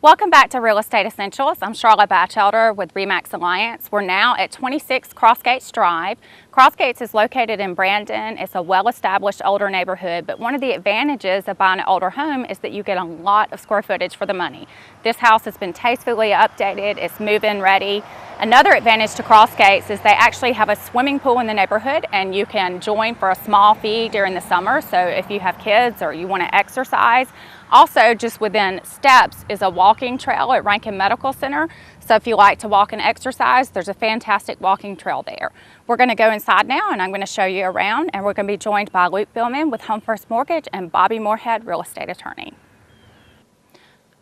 Welcome back to Real Estate Essentials. I'm Sharla Bachelder with RE/MAX Alliance. We're now at 26 Crossgates Drive. Crossgates is located in Brandon. It's a well-established older neighborhood, but one of the advantages of buying an older home is that you get a lot of square footage for the money. This house has been tastefully updated. It's move-in ready. Another advantage to Crossgates is they actually have a swimming pool in the neighborhood, and you can join for a small fee during the summer. So if you have kids or you want to exercise. Also, just within steps is a walking trail at Rankin Medical Center. So if you like to walk and exercise, there's a fantastic walking trail there. We're going to go inside now, and I'm going to show you around, and we're going to be joined by Luke Billman with Home First Mortgage and Bobby Moorehead, real estate attorney.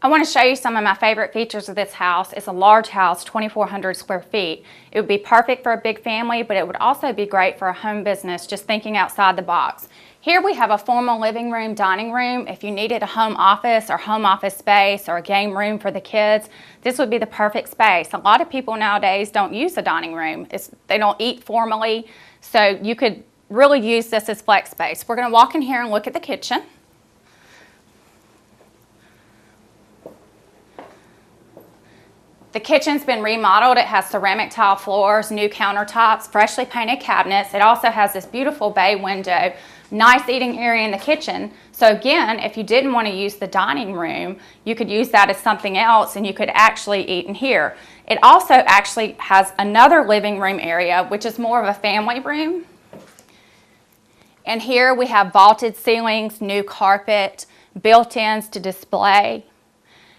I want to show you some of my favorite features of this house. It's a large house, 2,400 square feet. It would be perfect for a big family, but it would also be great for a home business, just thinking outside the box. Here we have a formal living room, dining room. If you needed a home office space or a game room for the kids, this would be the perfect space. A lot of people nowadays don't use a dining room. They don't eat formally, so you could really use this as flex space. We're going to walk in here and look at the kitchen. The kitchen's been remodeled. It has ceramic tile floors, new countertops, freshly painted cabinets. It also has this beautiful bay window, nice eating area in the kitchen. So again, if you didn't want to use the dining room, you could use that as something else, and you could actually eat in here. It also actually has another living room area, which is more of a family room. And here we have vaulted ceilings, new carpet, built-ins to display.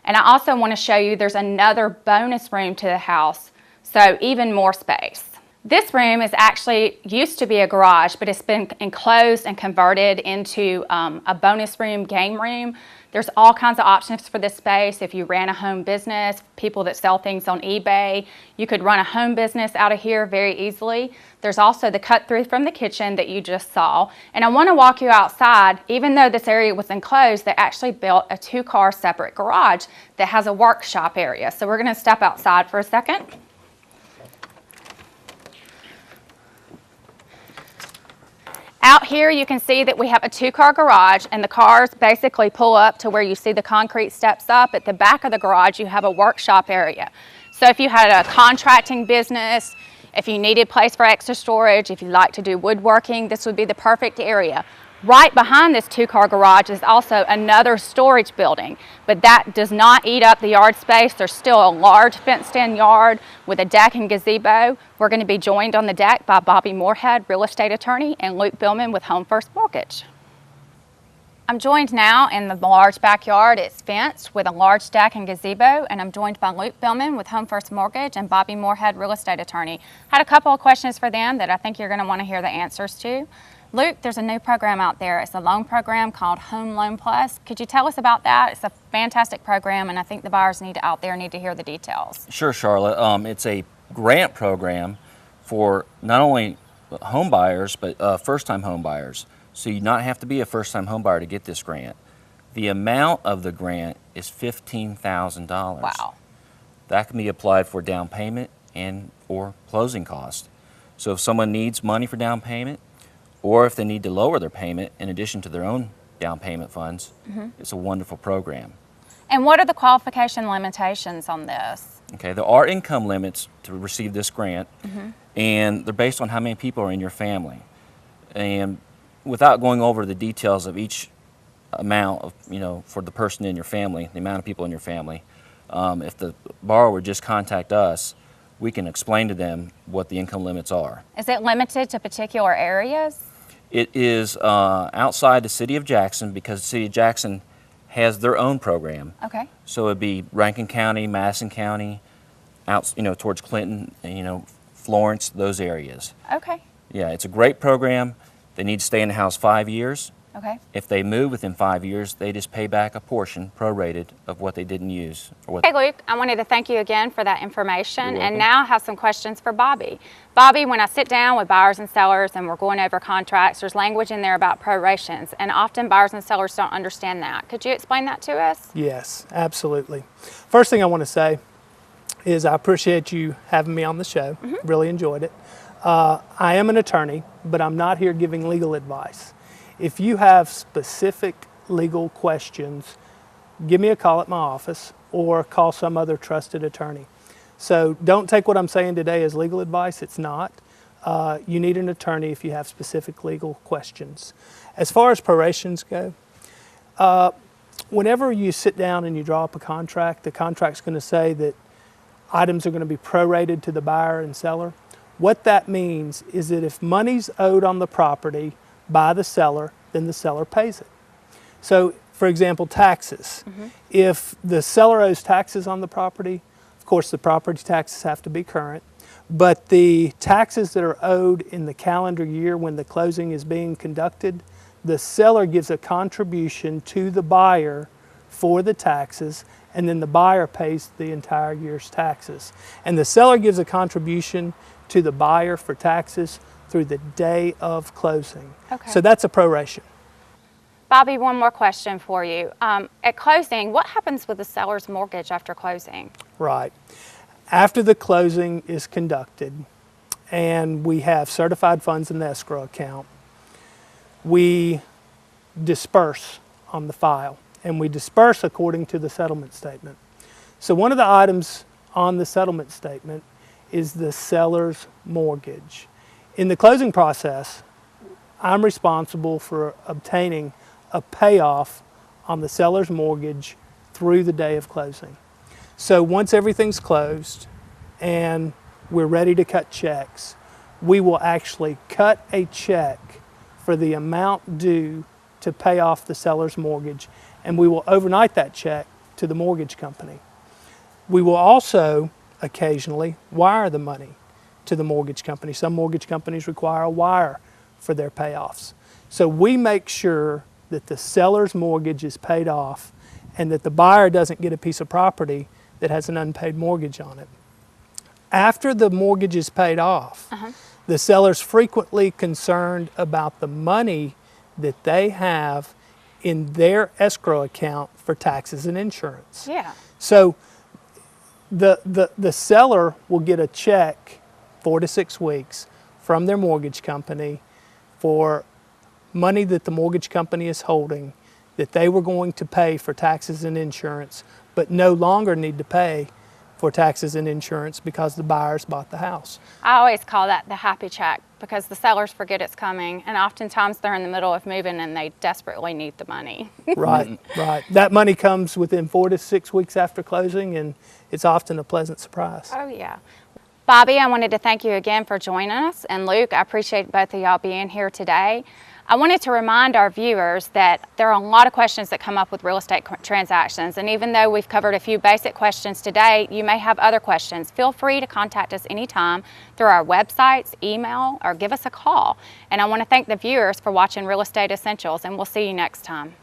And I also want to show you there's another bonus room to the house, so even more space. This room is actually used to be a garage, but it's been enclosed and converted into a bonus room, game room. There's all kinds of options for this space. If you ran a home business, people that sell things on eBay, you could run a home business out of here very easily. There's also the cut through from the kitchen that you just saw. And I want to walk you outside. Even though this area was enclosed, they actually built a two-car separate garage that has a workshop area. So we're going to step outside for a second. Out here you can see that we have a two-car garage, and the cars basically pull up to where you see the concrete steps up. At the back of the garage you have a workshop area. So if you had a contracting business, if you needed a place for extra storage, if you like to do woodworking, this would be the perfect area. Right behind this two-car garage is also another storage building, but that does not eat up the yard space. There's still a large fenced-in yard with a deck and gazebo. We're going to be joined on the deck by Bobby Moorehead, real estate attorney, and Luke Billman with Home First Mortgage. I'm joined now in the large backyard. It's fenced with a large deck and gazebo, and I'm joined by Luke Billman with Home First Mortgage and Bobby Moorehead, real estate attorney. Had a couple of questions for them that I think you're going to want to hear the answers to. Luke, there's a new program out there. It's a loan program called Home Loan Plus. Could you tell us about that? It's a fantastic program, and I think the buyers out there need to hear the details. Sure, Charlotte. It's a grant program for not only home buyers, but first-time home buyers. So you not have to be a first-time home buyer to get this grant. The amount of the grant is $15,000. Wow. That can be applied for down payment and or closing costs. So if someone needs money for down payment, or if they need to lower their payment in addition to their own down payment funds, it's a wonderful program. And what are the qualification limitations on this? Okay, there are income limits to receive this grant, and they're based on how many people are in your family. And without going over the details of each amount of, for the person in your family, the amount of people in your family, if the borrower would just contact us, we can explain to them what the income limits are. Is it limited to particular areas? It is outside the city of Jackson, because the city of Jackson has their own program. Okay. So it'd be Rankin County, Madison County, out towards Clinton, and, Florence, those areas. Okay. Yeah, it's a great program. They need to stay in the house 5 years. Okay. If they move within 5 years, they just pay back a portion, prorated, of what they didn't use. Hey Luke, I wanted to thank you again for that information, You're and welcome. now I have some questions for Bobby. Bobby, when I sit down with buyers and sellers and we're going over contracts, there's language in there about prorations, and often buyers and sellers don't understand that. Could you explain that to us? Yes, absolutely. First thing I want to say is I appreciate you having me on the show. Really enjoyed it. I am an attorney, but I'm not here giving legal advice. If you have specific legal questions, give me a call at my office. or call some other trusted attorney. So don't take what I'm saying today as legal advice. It's not. You need an attorney if you have specific legal questions. As far as prorations go, whenever you sit down and you draw up a contract, the contract's going to say that items are going to be prorated to the buyer and seller. What that means is that if money's owed on the property by the seller, then the seller pays it. So, for example, taxes. If the seller owes taxes on the property, of course the property taxes have to be current, but the taxes that are owed in the calendar year when the closing is being conducted, the seller gives a contribution to the buyer for the taxes, and then the buyer pays the entire year's taxes. And the seller gives a contribution to the buyer for taxes through the day of closing. Okay. So that's a proration. Bobby, one more question for you. At closing, what happens with the seller's mortgage after closing? Right. After the closing is conducted and we have certified funds in the escrow account, we disperse on the file, and we disperse according to the settlement statement. So one of the items on the settlement statement is the seller's mortgage. In the closing process, I'm responsible for obtaining a payoff on the seller's mortgage through the day of closing. So once everything's closed and we're ready to cut checks, we will actually cut a check for the amount due to pay off the seller's mortgage, and we will overnight that check to the mortgage company. We will also occasionally wire the money to the mortgage company. Some mortgage companies require a wire for their payoffs. So we make sure that the seller's mortgage is paid off and that the buyer doesn't get a piece of property that has an unpaid mortgage on it. After the mortgage is paid off, the seller's frequently concerned about the money that they have in their escrow account for taxes and insurance. Yeah. So the seller will get a check 4 to 6 weeks from their mortgage company for money that the mortgage company is holding that they were going to pay for taxes and insurance, but no longer need to pay for taxes and insurance because the buyers bought the house. I always call that the happy check because the sellers forget it's coming, and oftentimes they're in the middle of moving and they desperately need the money. Right, right. That money comes within 4 to 6 weeks after closing, and it's often a pleasant surprise. Oh, yeah. Bobby, I wanted to thank you again for joining us, and Luke, I appreciate both of y'all being here today. I wanted to remind our viewers that there are a lot of questions that come up with real estate transactions, and even though we've covered a few basic questions today, you may have other questions. Feel free to contact us anytime through our websites, email, or give us a call. And I want to thank the viewers for watching Real Estate Essentials, and we'll see you next time.